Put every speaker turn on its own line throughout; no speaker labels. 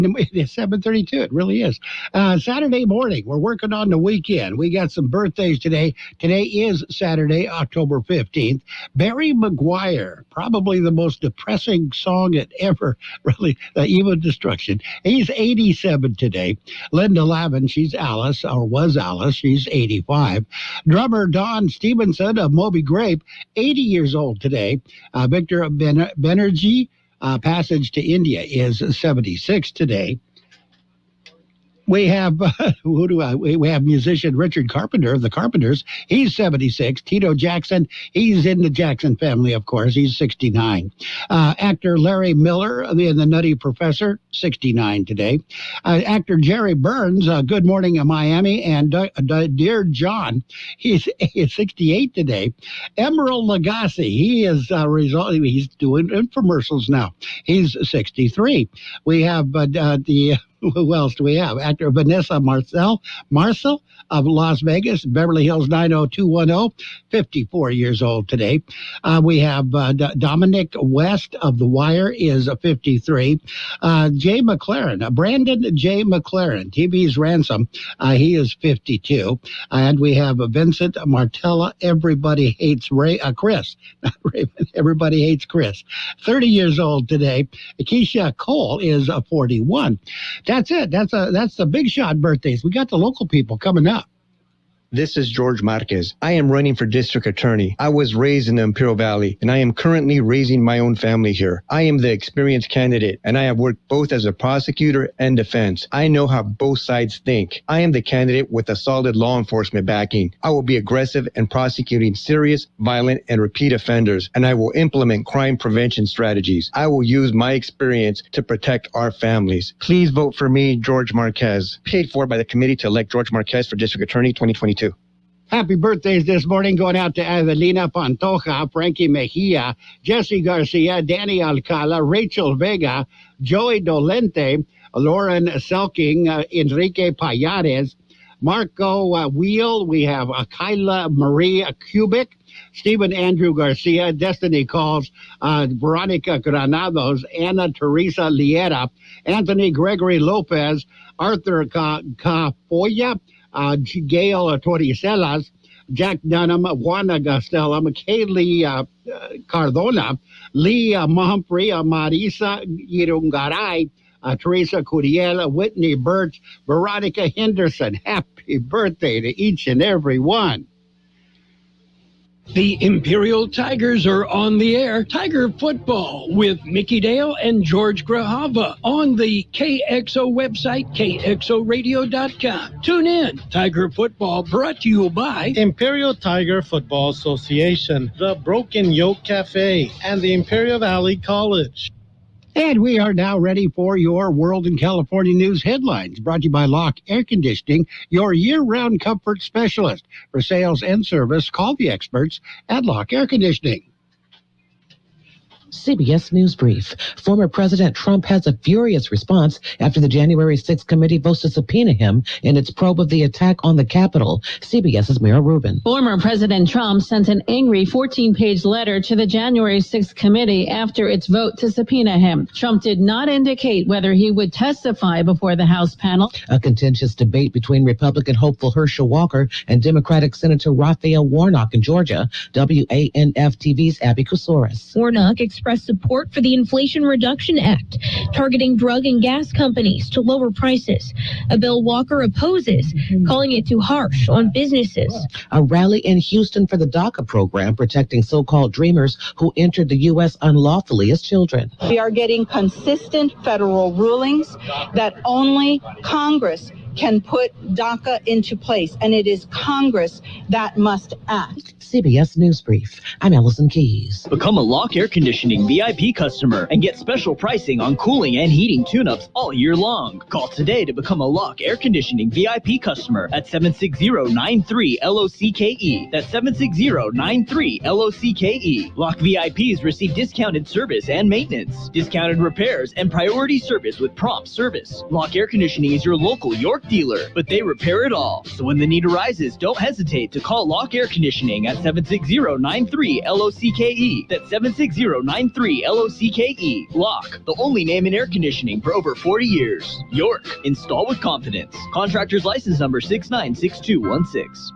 It's 7:32. It really is. Saturday morning. We're working on the weekend. We got some birthdays today. Today is Saturday, October 15th. Barry McGuire, probably the most depressing song it ever, really, Even Destruction. He's 87 today. Linda Lavin, she's Alice, or was Alice. She's 85. Drummer Don Stevenson of Moby Grape, 80 years old today. Victor Banerjee, Passage to India is 76 today. We have we have musician Richard Carpenter of the Carpenters. He's 76. Tito Jackson, he's in the Jackson family, of course. He's 69. Actor Larry Miller in The Nutty Professor, 69 today. Actor Jerry Burns, Good Morning in Miami, and Dear John, he's 68 today. Emerald Lagasse, he is he's doing infomercials now. He's 63. We have who else do we have? Actor Vanessa Marcel of Las Vegas, Beverly Hills 90210, 54 years old today. We have Dominic West of The Wire is 53. Jay McLaren, Brandon J. McLaren, TV's Ransom, he is 52. And we have Vincent Martella, Everybody Hates Chris, not Raymond, Everybody Hates Chris, 30 years old today. Keisha Cole is 41. That's it. That's the big shot birthdays. We got the local people coming up.
This is George Marquez. I am running for district attorney. I was raised in the Imperial Valley, and I am currently raising my own family here. I am the experienced candidate, and I have worked both as a prosecutor and defense. I know how both sides think. I am the candidate with a solid law enforcement backing. I will be aggressive in prosecuting serious, violent, and repeat offenders, and I will implement crime prevention strategies. I will use my experience to protect our families. Please vote for me, George Marquez. Paid for by the committee to elect George Marquez for district attorney 2022.
Happy birthdays this morning going out to Evelina Pantoja, Frankie Mejia, Jesse Garcia, Danny Alcala, Rachel Vega, Joey Dolente, Lauren Selking, Enrique Payares, Marco Wheel. We have Kyla Marie Kubik, Stephen Andrew Garcia, Destiny Calls, Veronica Granados, Anna Teresa Liera, Anthony Gregory Lopez, Arthur Cafoya, Gale Toricelas, Jack Dunham, Juana Gastella, Kaylee Cardona, Lee Humphrey, Marisa Irungaray, Teresa Curiel, Whitney Birch, Veronica Henderson. Happy birthday to each and every one.
The Imperial Tigers are on the air. Tiger football with Mickey Dale and George Grahava on the KXO website, kxoradio.com. Tune in. Tiger football brought to you by
Imperial Tiger Football Association, the Broken Yoke Cafe, and the Imperial Valley College.
And we are now ready for your World in California News headlines, brought to you by Locke Air Conditioning, your year-round comfort specialist. For sales and service, call the experts at Locke Air Conditioning.
CBS News Brief. Former President Trump has a furious response after the January 6th committee votes to subpoena him in its probe of the attack on the Capitol. CBS's Mira Rubin.
Former President Trump sent an angry 14-page letter to the January 6th committee after its vote to subpoena him. Trump did not indicate whether he would testify before the House panel.
A contentious debate between Republican hopeful Herschel Walker and Democratic Senator Raphael Warnock in Georgia. WANF-TV's Abby Kousouris.
Warnock expressed support for the Inflation Reduction Act, targeting drug and gas companies to lower prices. A bill Walker opposes, calling it too harsh on businesses.
A rally in Houston for the DACA program, protecting so-called dreamers who entered the U.S. unlawfully as children.
We are getting consistent federal rulings that only Congress can put DACA into place, and it is Congress that must act.
CBS News Brief. I'm Allison Keys.
Become a Locke Air Conditioning VIP customer and get special pricing on cooling and heating tune-ups all year long. Call today to become a Locke Air Conditioning VIP customer at 760-93-LOCKE. That's 760-93-LOCKE. Locke VIPs receive discounted service and maintenance, discounted repairs, and priority service with prompt service. Locke Air Conditioning is your local York dealer, but they repair it all. So when the need arises, don't hesitate to call Lock Air Conditioning at 760-93-LOCKE. That's 760-93-LOCKE. Lock, the only name in air conditioning for over 40 years. York, install with confidence. Contractor's license number 696216.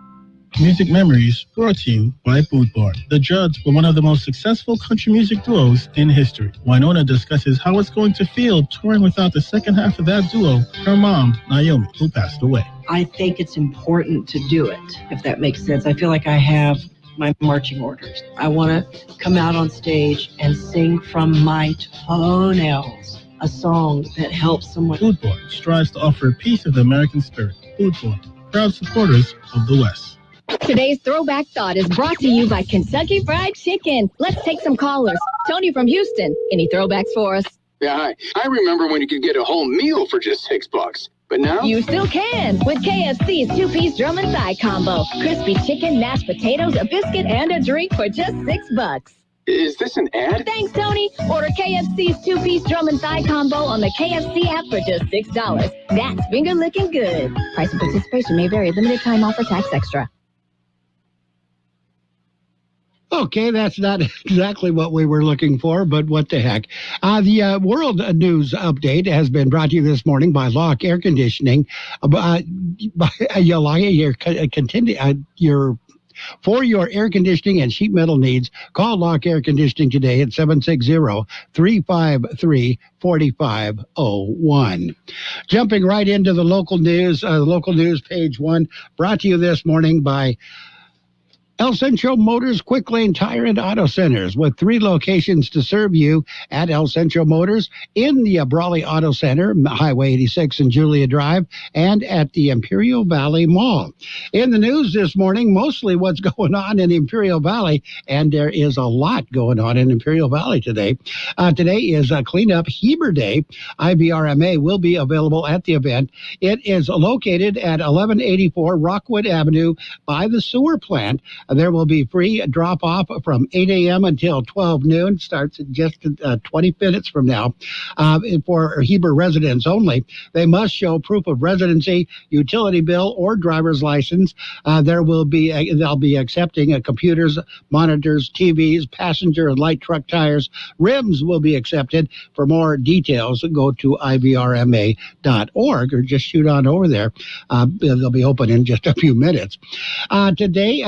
Music Memories, brought to you by Boot Barn. The Judds were one of the most successful country music duos in history. Winona discusses how it's going to feel touring without the second half of that duo, her mom, Naomi, who passed away.
I think it's important to do it, if that makes sense. I feel like I have my marching orders. I want to come out on stage and sing from my toenails a song that helps someone.
Boot Barn strives to offer a piece of the American spirit. Boot Barn, proud supporters of the West.
Today's Throwback Thought is brought to you by Kentucky Fried Chicken. Let's take some callers. Tony from Houston. Any throwbacks for us?
Yeah, hi. I remember when you could get a whole meal for just $6. But now?
You still can with KFC's two-piece drum and thigh combo. Crispy chicken, mashed potatoes, a biscuit, and a drink for just $6.
Is this an ad?
Thanks, Tony. Order KFC's two-piece drum and thigh combo on the KFC app for just $6. That's finger-licking good. Price and participation may vary. Limited time offer, tax extra.
Okay, that's not exactly what we were looking for, but what the heck. The World News Update has been brought to you this morning by Lock Air Conditioning. For your air conditioning and sheet metal needs, call Lock Air Conditioning today at 760-353-4501. Jumping right into the local news, page 1, brought to you this morning by El Centro Motors Quick Lane Tire and Auto Centers, with 3 locations to serve you at El Centro Motors in the Brawley Auto Center, Highway 86 and Julia Drive, and at the Imperial Valley Mall. In the news this morning, mostly what's going on in Imperial Valley, and there is a lot going on in Imperial Valley today. Today is Cleanup Heber Day. IBRMA will be available at the event. It is located at 1184 Rockwood Avenue by the sewer plant. There will be free drop-off from 8 a.m. until 12 noon. Starts in just 20 minutes from now. For Heber residents only, they must show proof of residency, utility bill, or driver's license. They'll be accepting computers, monitors, TVs, passenger and light truck tires. Rims will be accepted. For more details, go to ibrma.org or just shoot on over there. They'll be open in just a few minutes. Today,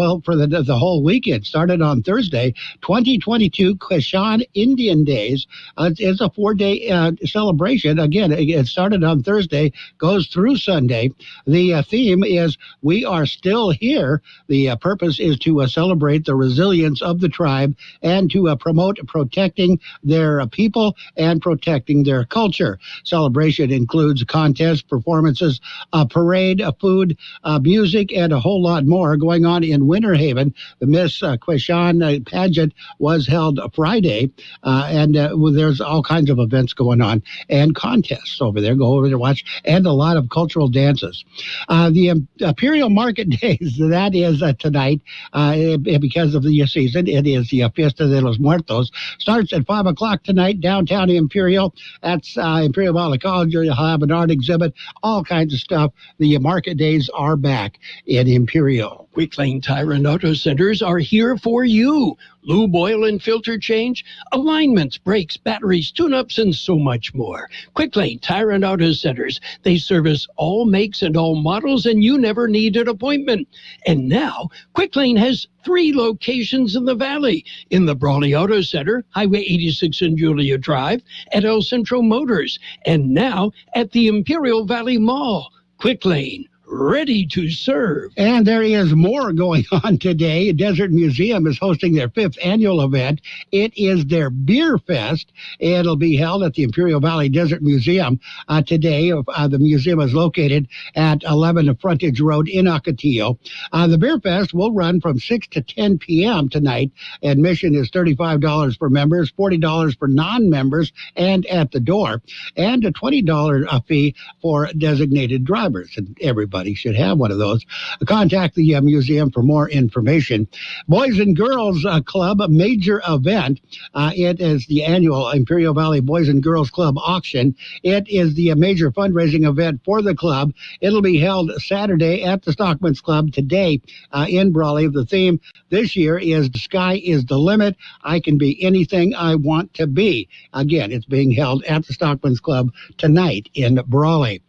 for the whole weekend, started on Thursday, 2022 Kxo Indian Days. It's a 4-day celebration. Again, it started on Thursday, goes through Sunday. The theme is We Are Still Here. The purpose is to celebrate the resilience of the tribe and to promote protecting their people and protecting their culture. Celebration includes contests, performances, a parade, food, music, and a whole lot more going on in Winter Haven. The Miss Kxo pageant was held Friday, and there's all kinds of events going on and contests over there. Go over there, watch, and a lot of cultural dances. The Imperial Market Days, that is tonight, because of the season. It is the Fiesta de los Muertos. Starts at 5 o'clock tonight, downtown Imperial. That's Imperial Valley College. You'll have an art exhibit, all kinds of stuff. The market days are back in Imperial.
Quick Lane Tire and Auto Centers are here for you. Lube, oil, and filter change, alignments, brakes, batteries, tune-ups, and so much more. Quick Lane Tire and Auto Centers. They service all makes and all models, and you never need an appointment. And now, Quick Lane has 3 locations in the Valley. In the Brawley Auto Center, Highway 86 and Julia Drive, at El Centro Motors, and now at the Imperial Valley Mall. Quick Lane, ready to serve.
And there is more going on today. Desert Museum is hosting their 5th annual event. It is their Beer Fest. It'll be held at the Imperial Valley Desert Museum today. The museum is located at 11 Frontage Road in Ocotillo. The Beer Fest will run from 6 to 10 p.m. tonight. Admission is $35 for members, $40 for non-members, and at the door, and a $20 fee for designated drivers. And everybody everybody should have one of those. Contact the museum for more information. Boys and Girls Club, a major event. It is the annual Imperial Valley Boys and Girls Club auction. It is the major fundraising event for the club. It'll be held Saturday at the Stockman's Club today in Brawley. The theme this year is "The Sky is the Limit. I can be anything I want to be." Again, it's being held at the Stockman's Club tonight in Brawley.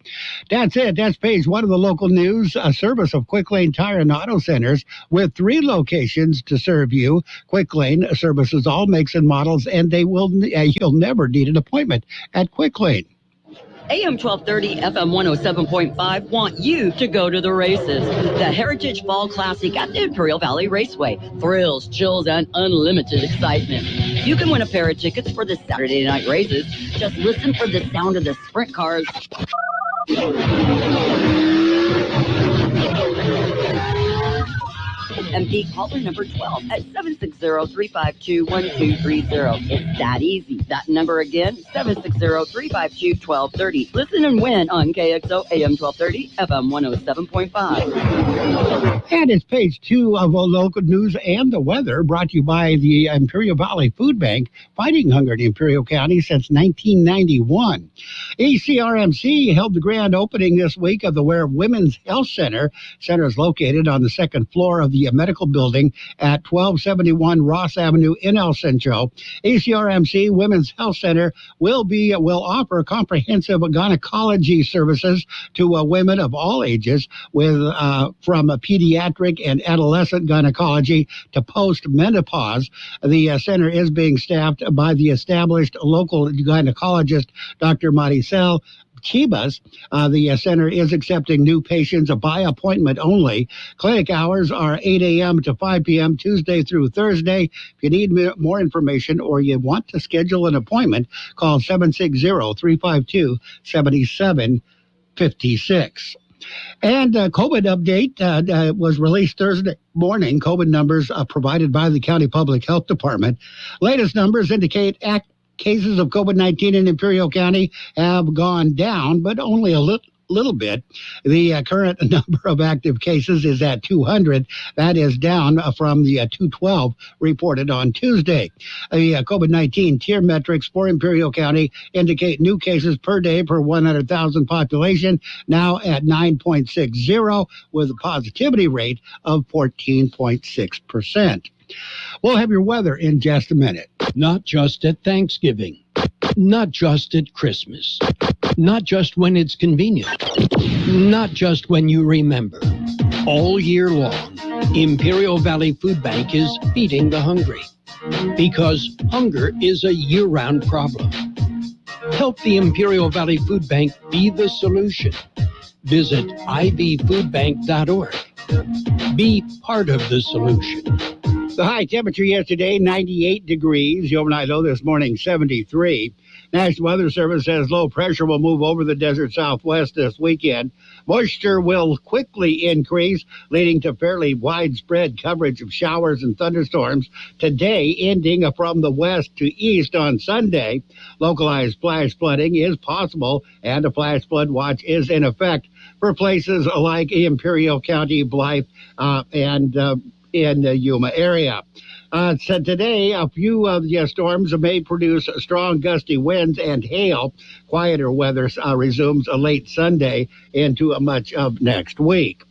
That's it. That's page one of the local news. A service of Quick Lane Tire and Auto Centers with 3 locations to serve you. Quick Lane services all makes and models, and you'll never need an appointment at Quick Lane.
AM 1230, FM 107.5 want you to go to the races. The Heritage Fall Classic at the Imperial Valley Raceway. Thrills, chills, and unlimited excitement. You can win a pair of tickets for the Saturday night races. Just listen for the sound of the sprint cars. And be caller number 12 at 760-352-1230. It's that easy. That number again, 760-352-1230. Listen and win on KXO AM 1230, FM 107.5.
And it's page 2 of local news and the weather, brought to you by the Imperial Valley Food Bank, fighting hunger in Imperial County since 1991. ECRMC held the grand opening this week of the Ware Women's Health Center. Center is located on the second floor of the medical building at 1271 Ross Avenue in El Centro. ACRMC Women's Health Center will offer comprehensive gynecology services to women of all ages, with from pediatric and adolescent gynecology to post-menopause. The center is being staffed by the established local gynecologist, Dr. Maricel Chibas. The center is accepting new patients by appointment only. Clinic hours are 8 a.m. to 5 p.m. Tuesday through Thursday. If you need more information or you want to schedule an appointment, call 760-352-7756. And COVID update was released Thursday morning. COVID numbers provided by the County Public Health Department. Latest numbers indicate cases of COVID-19 in Imperial County have gone down, but only a little bit. The current number of active cases is at 200. That is down from the 212 reported on Tuesday. The COVID-19 tier metrics for Imperial County indicate new cases per day per 100,000 population, now at 9.60, with a positivity rate of 14.6%. We'll have your weather in just a minute.
Not just at Thanksgiving, not just at Christmas, not just when it's convenient, not just when you remember. All year long, Imperial Valley Food Bank is feeding the hungry, because hunger is a year-round problem. Help the Imperial Valley Food Bank be the solution. Visit ivfoodbank.org. Be part of the solution.
The high temperature yesterday, 98 degrees. The overnight low this morning, 73. National Weather Service says low pressure will move over the desert southwest this weekend. Moisture will quickly increase, leading to fairly widespread coverage of showers and thunderstorms today, ending from the west to east on Sunday. Localized flash flooding is possible, and a flash flood watch is in effect for places like Imperial County, Blythe, and in the Yuma area. So today, a few of the storms may produce strong gusty winds and hail. Quieter weather resumes late Sunday into much of next week.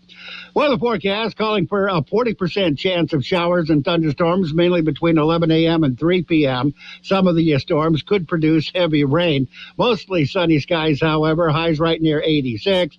Weather forecast calling for a 40% chance of showers and thunderstorms, mainly between 11 a.m. and 3 p.m. Some of the storms could produce heavy rain. Mostly sunny skies, however, highs right near 86.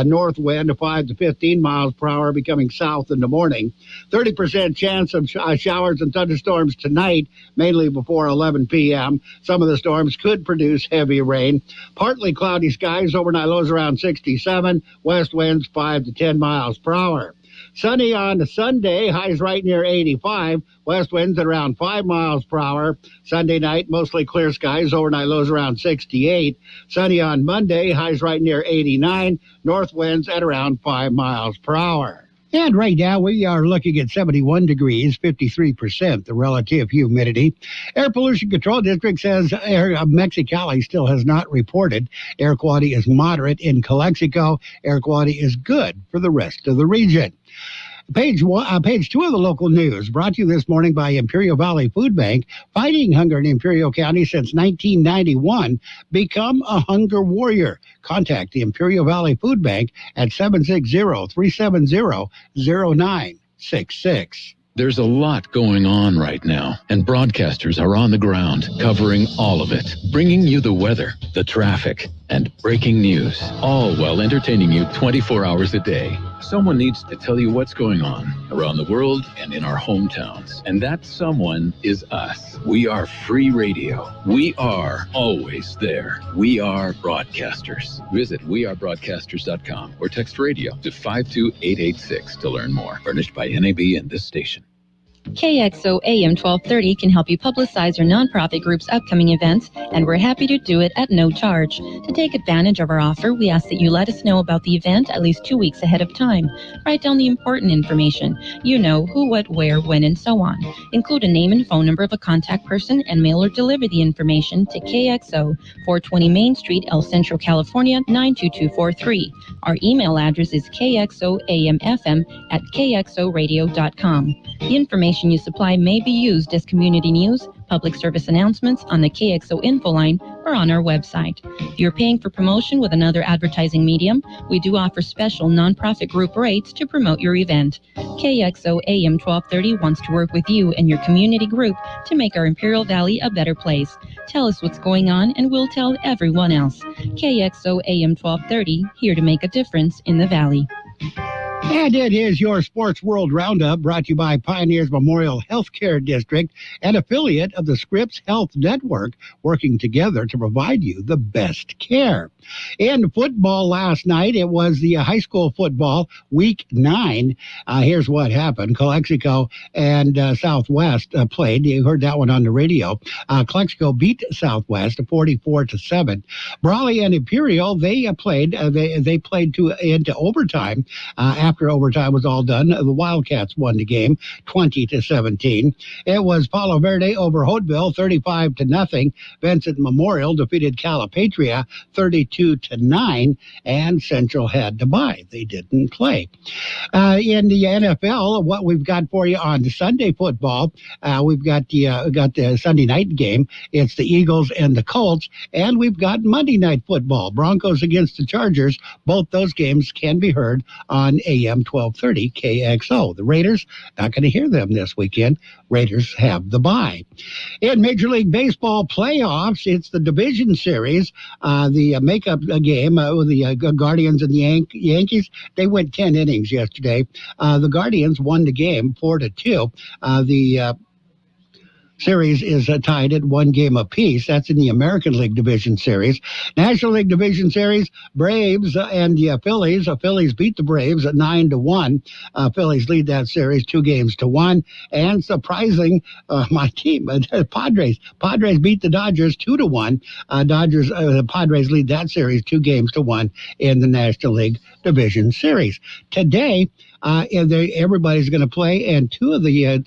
North wind of 5 to 15 miles per hour, becoming south in the morning. 30% chance of showers and thunderstorms tonight, mainly before 11 p.m. Some of the storms could produce heavy rain. Partly cloudy skies, overnight lows around 67. West winds 5 to 10 miles per hour. Sunny on Sunday, highs right near 85. West winds at around 5 miles per hour. Sunday night, mostly clear skies, overnight lows around 68. Sunny on Monday, highs right near 89. North winds at around 5 miles per hour. And right now we are looking at 71 degrees, 53% the relative humidity. Air Pollution Control District says Mexicali still has not reported. Air quality is moderate in Calexico. Air quality is good for the rest of the region. Page 2 of the local news, brought to you this morning by Imperial Valley Food Bank. Fighting hunger in Imperial County since 1991. Become a hunger warrior. Contact the Imperial Valley Food Bank at 760-370-0966.
There's a lot going on right now, and broadcasters are on the ground, covering all of it, bringing you the weather, the traffic, and breaking news, all while entertaining you 24 hours a day. Someone needs to tell you what's going on around the world and in our hometowns, and that someone is us. We are free radio. We are always there. We are broadcasters. Visit wearebroadcasters.com or text radio to 52886 to learn more. Furnished by NAB and this station.
KXO AM 1230 can help you publicize your nonprofit group's upcoming events, and we're happy to do it at no charge. To take advantage of our offer, we ask that you let us know about the event at least 2 weeks ahead of time. Write down the important information. You know, who, what, where, when, and so on. Include a name and phone number of a contact person and mail or deliver the information to KXO, 420 Main Street, El Centro, California, 92243. Our email address is kxoamfm@kxoradio.com. The information you supply may be used as community news, public service announcements on the KXO info line, or on our website. If you're paying for promotion with another advertising medium, we do offer special nonprofit group rates to promote your event. KXO AM 1230 wants to work with you and your community group to make our Imperial Valley a better place. Tell us what's going on and we'll tell everyone else. KXO AM 1230, here to make a difference in the Valley.
And it is your Sports World Roundup, brought to you by Pioneers Memorial Healthcare District, an affiliate of the Scripps Health Network, working together to provide you the best care. In football last night, it was the high school football, Week 9. Here's what happened. Calexico and Southwest played. You heard that one on the radio. Calexico beat Southwest 44-7. Brawley and Imperial, they played into overtime. After overtime was all done, the Wildcats won the game 20-17. It was Palo Verde over Hauteville 35-0. Vincent Memorial defeated Calipatria 32-9, and Central had to bye. They didn't play. In the NFL, what we've got for you on Sunday football, we've got the Sunday night game. It's the Eagles and the Colts, and we've got Monday night football, Broncos against the Chargers. Both those games can be heard on AM 1230 KXO. The Raiders, not going to hear them this weekend. Raiders have the bye. In Major League Baseball playoffs, it's the division series. The makeup game with the Guardians and the Yankees, they went 10 innings yesterday. The Guardians won the game 4-2. The series is tied at 1 game apiece. That's in the American League Division Series. National League Division Series, Braves and the Phillies. The Phillies beat the Braves at 9-1. Phillies lead that series 2-1. And surprising, my team, Padres. Padres beat the Dodgers 2-1. Padres lead that series 2-1 in the National League Division Series. Today, everybody's going to play, and two of the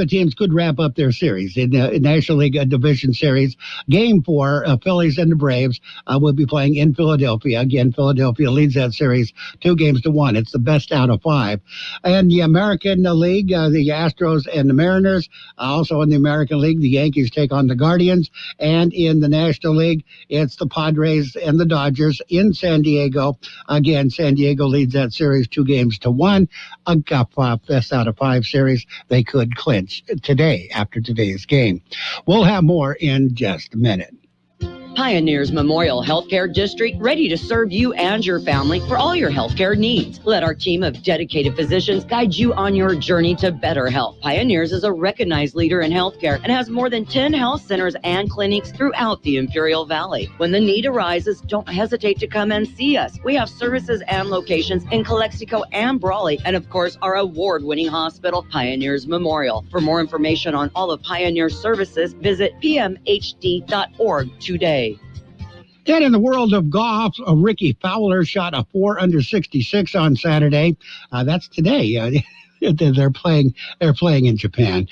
teams could wrap up their series in the National League Division Series. Game 4, Phillies and the Braves will be playing in Philadelphia. Again, Philadelphia leads that series 2-1. It's the best out of 5. And the American League, the Astros and the Mariners. Also in the American League, the Yankees take on the Guardians. And in the National League, it's the Padres and the Dodgers in San Diego. Again, San Diego leads that series 2-1. A best out of 5 series they could clinch today after today's game. We'll have more in just a minute.
Pioneers Memorial Healthcare District, ready to serve you and your family for all your healthcare needs. Let our team of dedicated physicians guide you on your journey to better health. Pioneers is a recognized leader in healthcare and has more than 10 health centers and clinics throughout the Imperial Valley. When the need arises, don't hesitate to come and see us. We have services and locations in Calexico and Brawley, and of course, our award-winning hospital, Pioneers Memorial. For more information on all of Pioneer's services, visit pmhd.org today.
And in the world of golf, Ricky Fowler shot a 4 under 66 on Saturday. That's today. They're playing in Japan.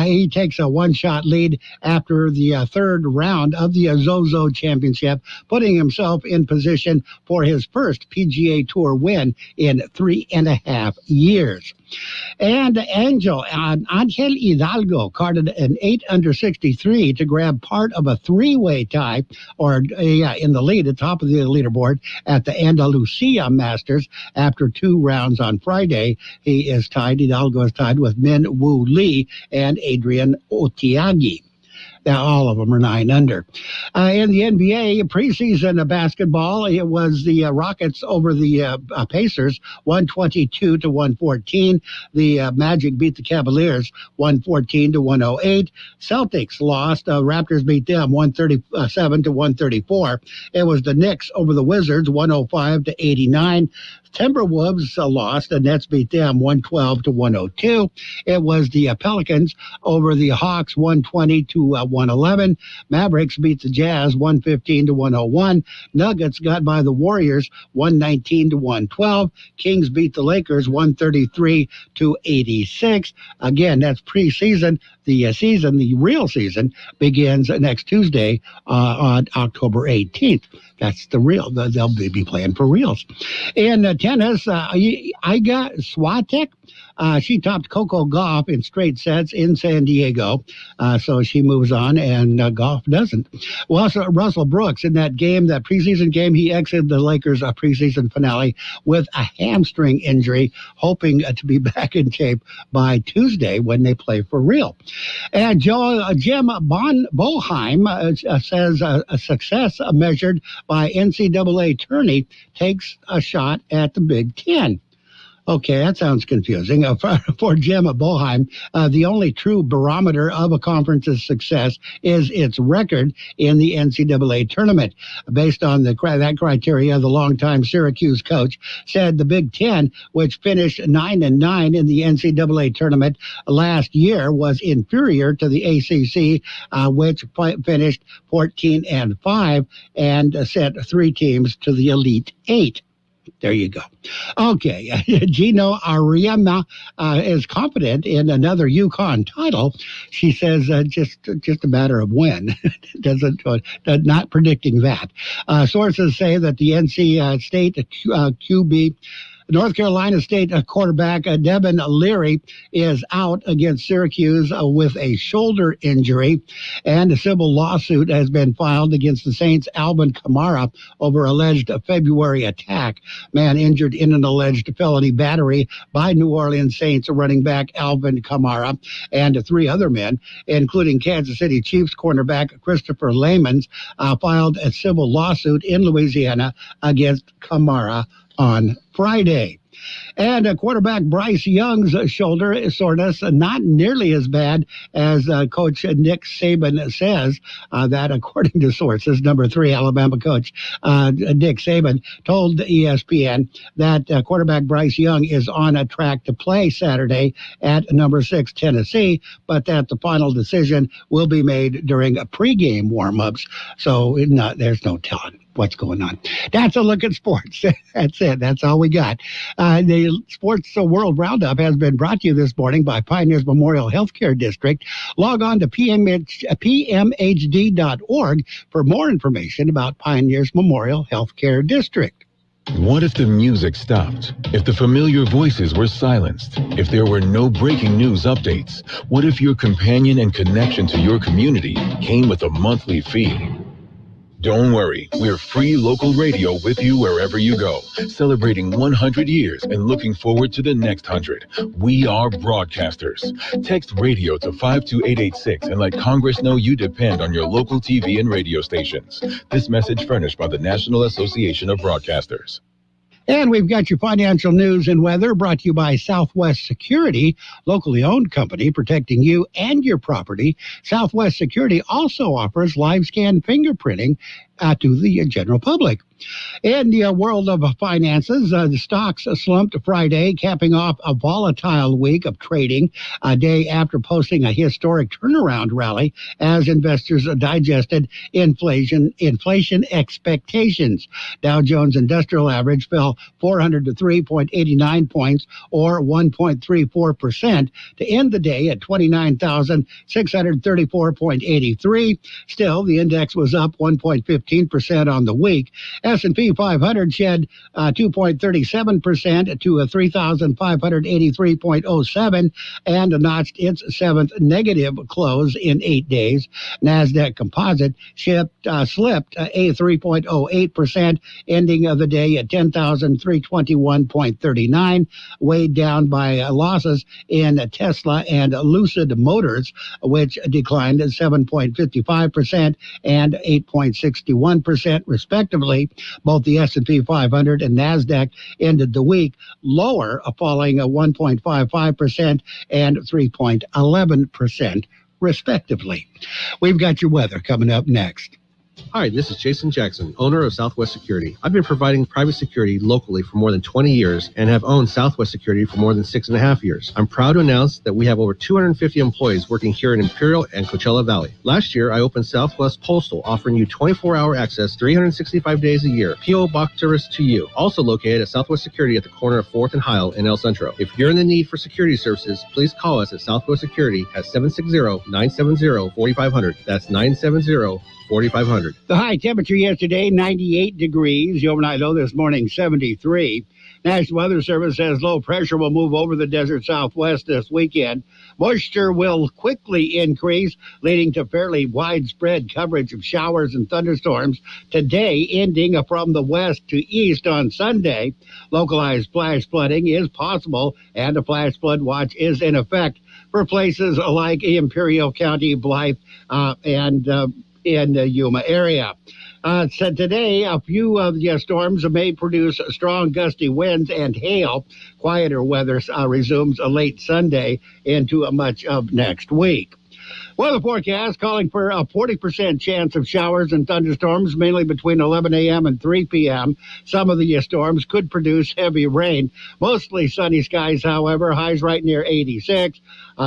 He takes a one-shot lead after the third round of the Zozo Championship, putting himself in position for his first PGA Tour win in 3.5 years. And Angel Hidalgo carded an 8 under 63 to grab part of a three-way tie, in the lead at top of the leaderboard at the Andalusia Masters after 2 rounds on Friday. Hidalgo is tied with Min Woo Lee and Adrian Otiagi. Now, all of them are 9 under. In the NBA preseason basketball, it was the Rockets over the Pacers, 122-114. The Magic beat the Cavaliers, 114-108. Celtics lost. Raptors beat them, 137-134. It was the Knicks over the Wizards, 105-89. Timberwolves lost. The Nets beat them 112-102. It was the Pelicans over the Hawks 120-111. Mavericks beat the Jazz 115-101. Nuggets got by the Warriors 119-112. Kings beat the Lakers 133-86. Again, that's preseason. The real season, begins next Tuesday on October 18th. That's the real. They'll be playing for reals. In tennis, Iga Swiatek, she topped Coco Gauff in straight sets in San Diego. So she moves on, and Gauff doesn't. Well, also Russell Brooks, in that preseason game, he exited the Lakers' preseason finale with a hamstring injury, hoping to be back in shape by Tuesday when they play for real. And Jim Boeheim says a success measured by NCAA tourney takes a shot at the Big Ten. Okay, that sounds confusing. For Jim Boeheim, the only true barometer of a conference's success is its record in the NCAA tournament. Based on that criteria, the longtime Syracuse coach said the Big Ten, which finished 9-9 in the NCAA tournament last year, was inferior to the ACC, which finished 14-5 and sent 3 teams to the Elite 8. There you go. Okay, Gino Ariema is confident in another UConn title. She says just a matter of when. Not predicting that. Sources say that the NC State QB North Carolina State quarterback Devin Leary is out against Syracuse with a shoulder injury, and a civil lawsuit has been filed against the Saints' Alvin Kamara over alleged February attack. Man injured in an alleged felony battery by New Orleans Saints running back Alvin Kamara and 3 other men, including Kansas City Chiefs cornerback Christopher Lamons, filed a civil lawsuit in Louisiana against Kamara on Friday. And quarterback Bryce Young's shoulder soreness, not nearly as bad as Coach Nick Saban says. That, according to sources, number 3 Alabama coach Nick Saban told ESPN that quarterback Bryce Young is on a track to play Saturday at number 6 Tennessee, but that the final decision will be made during a pregame warm-ups. So there's no telling what's going on. That's a look at sports. That's it. That's all we got. The Sports World Roundup has been brought to you this morning by Pioneers Memorial Healthcare District. Log on to pmhd.org for more information about Pioneers Memorial Healthcare District.
What if the music stopped? If the familiar voices were silenced? If there were no breaking news updates? What if your companion and connection to your community came with a monthly fee? Don't worry, we're free local radio with you wherever you go, celebrating 100 years and looking forward to the next 100. We are broadcasters. Text radio to 52886 and let Congress know you depend on your local TV and radio stations. This message furnished by the National Association of Broadcasters.
And we've got your financial news and weather brought to you by Southwest Security, locally owned company protecting you and your property. Southwest Security also offers live scan fingerprinting to the general public. In the world of finances, the stocks slumped Friday, capping off a volatile week of trading, a day after posting a historic turnaround rally as investors digested inflation expectations. Dow Jones Industrial Average fell 403.89 points, or 1.34%, to end the day at 29,634.83. Still, the index was up 1.15% on the week. S&P 500 shed 2.37% to 3,583.07 and notched its seventh negative close in 8 days. NASDAQ Composite slipped a 3.08%, ending the day at 10,321.39, weighed down by losses in Tesla and Lucid Motors, which declined 7.55% and 8.61%, respectively. Both the S&P 500 and NASDAQ ended the week lower, falling 1.55% and 3.11%, respectively. We've got your weather coming up next.
Hi, this is Jason Jackson, owner of Southwest Security. I've been providing private security locally for more than 20 years and have owned Southwest Security for more than 6.5 years. I'm proud to announce that we have over 250 employees working here in Imperial and Coachella Valley. Last year, I opened Southwest Postal, offering you 24-hour access 365 days a year. P.O. Box service to you. Also located at Southwest Security at the corner of 4th and Heil in El Centro. If you're in the need for security services, please call us at Southwest Security at 760-970-4500. That's 970-4500.
The high temperature yesterday, 98 degrees. The overnight low this morning, 73. National Weather Service says low pressure will move over the desert southwest this weekend. Moisture will quickly increase, leading to fairly widespread coverage of showers and thunderstorms today, ending from the west to east on Sunday. Localized flash flooding is possible, and a flash flood watch is in effect for places like Imperial County, Blythe, and in the Yuma area. So today, a few of the storms may produce strong gusty winds and hail. Quieter weather resumes late Sunday into much of next week. Weather forecast calling for a 40% chance of showers and thunderstorms, mainly between 11 a.m. and 3 p.m. Some of the storms could produce heavy rain. Mostly sunny skies, however, highs right near 86.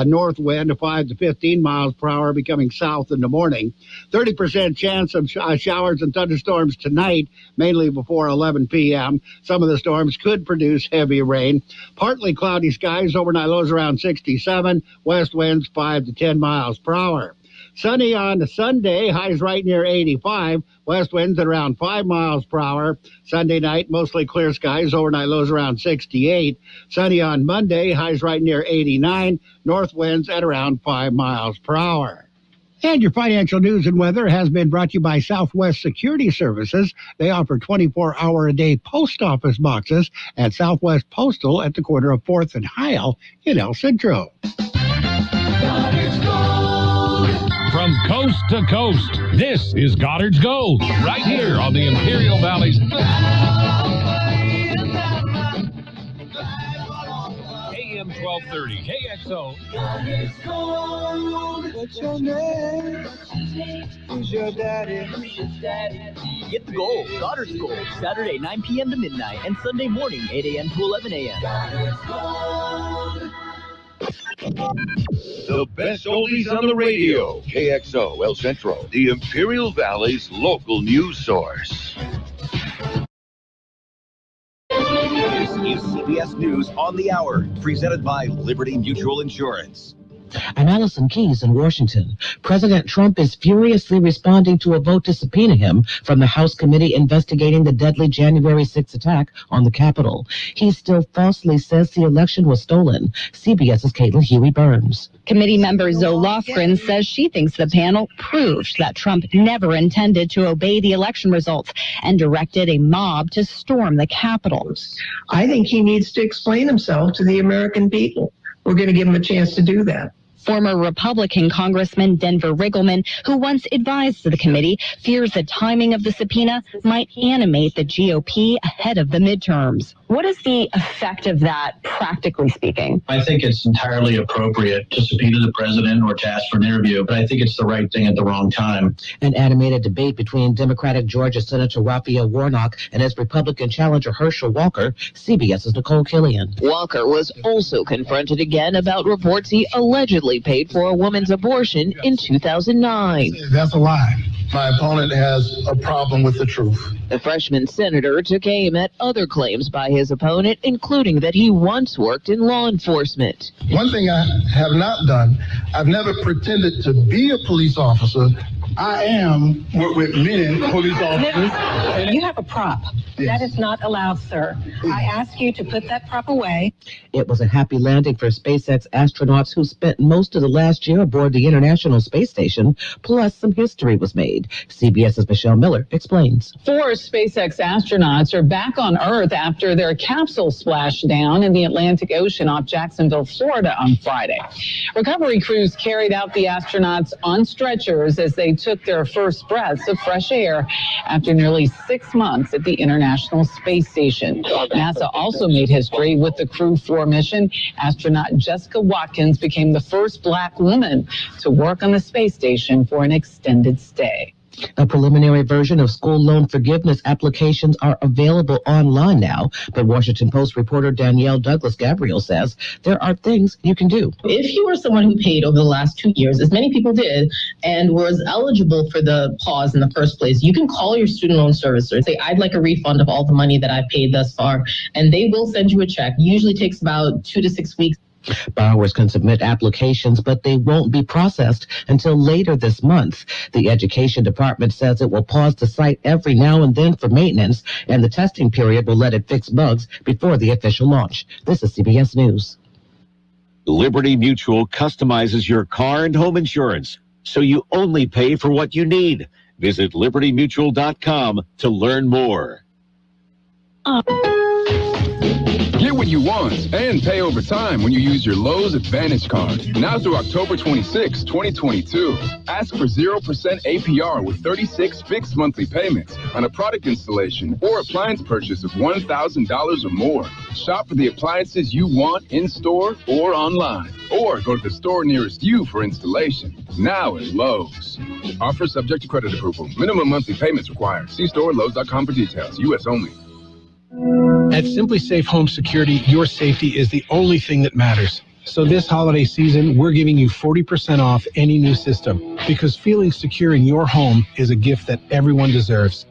North wind 5 to 15 miles per hour, becoming south in the morning. 30% chance of showers and thunderstorms tonight, mainly before 11 p.m. Some of the storms could produce heavy rain. Partly cloudy skies, overnight lows around 67. West winds 5 to 10 miles per hour. Sunny on Sunday, highs right near 85. West winds at around 5 miles per hour. Sunday night, mostly clear skies. Overnight lows around 68. Sunny on Monday, highs right near 89. North winds at around 5 miles per hour. And your financial news and weather has been brought to you by Southwest Security Services. They offer 24-hour-a-day post office boxes at Southwest Postal at the corner of 4th and Heil in El Centro.
From coast to coast, this is Goddard's Gold, right here on the Imperial Valley's AM 1230 KXO.
Goddard's Gold. What's your name? Who's your daddy?
Get the gold, Goddard's Gold, Saturday 9 p.m. to midnight and Sunday morning 8 a.m. to 11 a.m.
Goddard's Gold.
The best oldies on the radio. KXO El Centro, the Imperial Valley's local news source.
This is CBS News on the Hour, presented by Liberty Mutual Insurance.
I'm Allison Keyes in Washington. President Trump is furiously responding to a vote to subpoena him from the House committee investigating the deadly January 6th attack on the Capitol. He still falsely says the election was stolen. CBS's Caitlin Huey-Burns.
Committee member Zoe Lofgren says she thinks the panel proved that Trump never intended to obey the election results and directed a mob to storm the Capitol.
I think he needs to explain himself to the American people. We're going to give him a chance to do that.
Former Republican Congressman Denver Riggleman, who once advised the committee, fears the timing of the subpoena might animate the GOP ahead of the midterms. What is the effect of that, practically speaking?
I think it's entirely appropriate to subpoena the president or to ask for an interview, but I think it's the right thing at the wrong time.
An animated debate between Democratic Georgia Senator Raphael Warnock and his Republican challenger Herschel Walker. CBS's Nicole Killian.
Walker was also confronted again about reports he allegedly paid for a woman's abortion in 2009.
That's a lie. My opponent has a problem with the truth.
The freshman senator took aim at other claims by his opponent, including that he once worked in law enforcement.
One thing I have not done, I've never pretended to be a police officer. I am with many police officers.
You have a prop. That is not allowed, sir. I ask you to put that prop away.
It was a happy landing for SpaceX astronauts who spent most of the last year aboard the International Space Station, plus some history was made. CBS's Michelle Miller explains.
4 SpaceX astronauts are back on Earth after their capsule splashed down in the Atlantic Ocean off Jacksonville, Florida on Friday. Recovery crews carried out the astronauts on stretchers as they took their first breaths of fresh air after nearly 6 months at the International Space Station. NASA also made history with the Crew 4 mission. Astronaut Jessica Watkins became the first Black woman to work on the space station for an extended stay.
A preliminary version of school loan forgiveness applications are available online now, but Washington Post reporter Danielle Douglas-Gabriel says there are things you can do.
If you are someone who paid over the last 2 years, as many people did, and was eligible for the pause in the first place, you can call your student loan servicer and say, I'd like a refund of all the money that I've paid thus far, and they will send you a check. Usually takes about 2 to 6 weeks.
Borrowers can submit applications, but they won't be processed until later this month. The Education Department says it will pause the site every now and then for maintenance, and the testing period will let it fix bugs before the official launch. This is CBS News.
Liberty Mutual customizes your car and home insurance, so you only pay for what you need. Visit libertymutual.com to learn more.
Get what you want and pay over time when you use your Lowe's Advantage Card. Now through October 26, 2022. Ask for 0% APR with 36 fixed monthly payments on a product installation or appliance purchase of $1,000 or more. Shop for the appliances you want in-store or online. Or go to the store nearest you for installation. Now at Lowe's. Offer subject to credit approval. Minimum monthly payments required. See store Lowe's.com for details. U.S. only.
At Simply Safe Home Security, your safety is the only thing that matters. So this holiday season, we're giving you 40% off any new system, because feeling secure in your home is a gift that everyone deserves.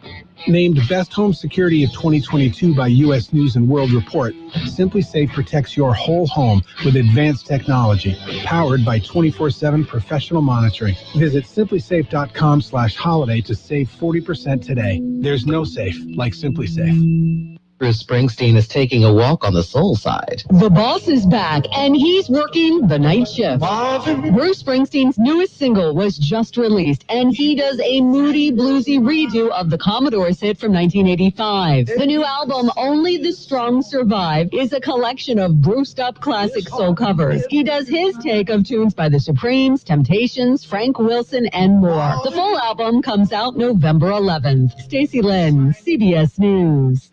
Named Best Home Security of 2022 by U.S. News & World Report, Simply Safe protects your whole home with advanced technology, powered by 24/7 professional monitoring. Visit simplysafe.com/holiday to save 40% today. There's no safe like Simply Safe.
Bruce Springsteen is taking a walk on the soul side.
The boss is back, and he's working the night shift. Bruce Springsteen's newest single was just released, and he does a moody, bluesy redo of the Commodores hit from 1985. The new album, Only the Strong Survive, is a collection of bruised-up classic soul covers. He does his take of tunes by the Supremes, Temptations, Frank Wilson, and more. The full album comes out November 11th. Stacey Lynn, CBS News.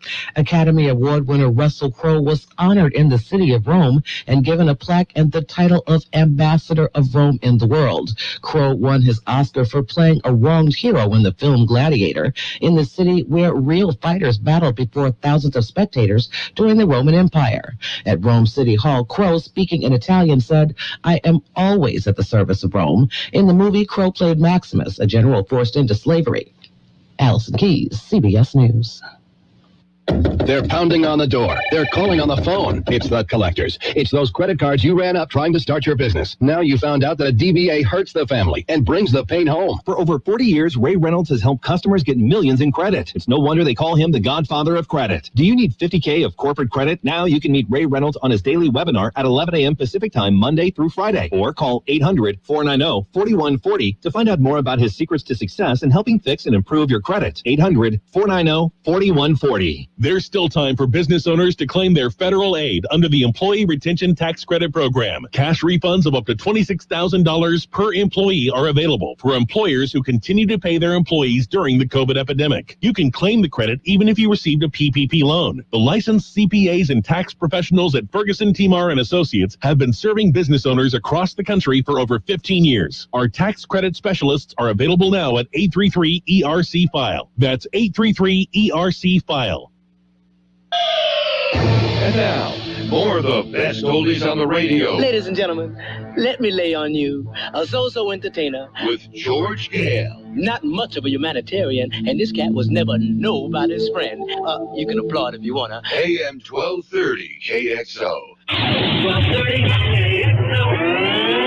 Academy Award winner Russell Crowe was honored in the city of Rome and given a plaque and the title of Ambassador of Rome in the world. Crowe won his Oscar for playing a wronged hero in the film Gladiator, in the city where real fighters battled before thousands of spectators during the Roman Empire. At Rome City Hall, Crowe, speaking in Italian, said, "I am always at the service of Rome." In the movie, Crowe played Maximus, a general forced into slavery. Allison Keyes, CBS News.
They're pounding on the door. They're calling on the phone. It's the collectors. It's those credit cards you ran up trying to start your business. Now you found out that a DBA hurts the family and brings the pain home.
For over 40 years, Ray Reynolds has helped customers get millions in credit. It's no wonder they call him the Godfather of Credit. Do you need $50K of corporate credit? Now you can meet Ray Reynolds on his daily webinar at 11 a.m. Pacific Time, Monday through Friday. Or call 800-490-4140 to find out more about his secrets to success in helping fix and improve your credit. 800-490-4140.
There's still time for business owners to claim their federal aid under the Employee Retention Tax Credit Program. Cash refunds of up to $26,000 per employee are available for employers who continue to pay their employees during the COVID epidemic. You can claim the credit even if you received a PPP loan. The licensed CPAs and tax professionals at Ferguson, Timar & Associates have been serving business owners across the country for over 15 years. Our tax credit specialists are available now at 833-ERC-FILE. That's 833-ERC-FILE.
And now, more of the best oldies on the radio.
Ladies and gentlemen, let me lay on you a so-so entertainer.
With George Gale.
Not much of a humanitarian, and this cat was never nobody's friend. You can applaud if you want to.
AM 1230 KXO.
1230 KXO.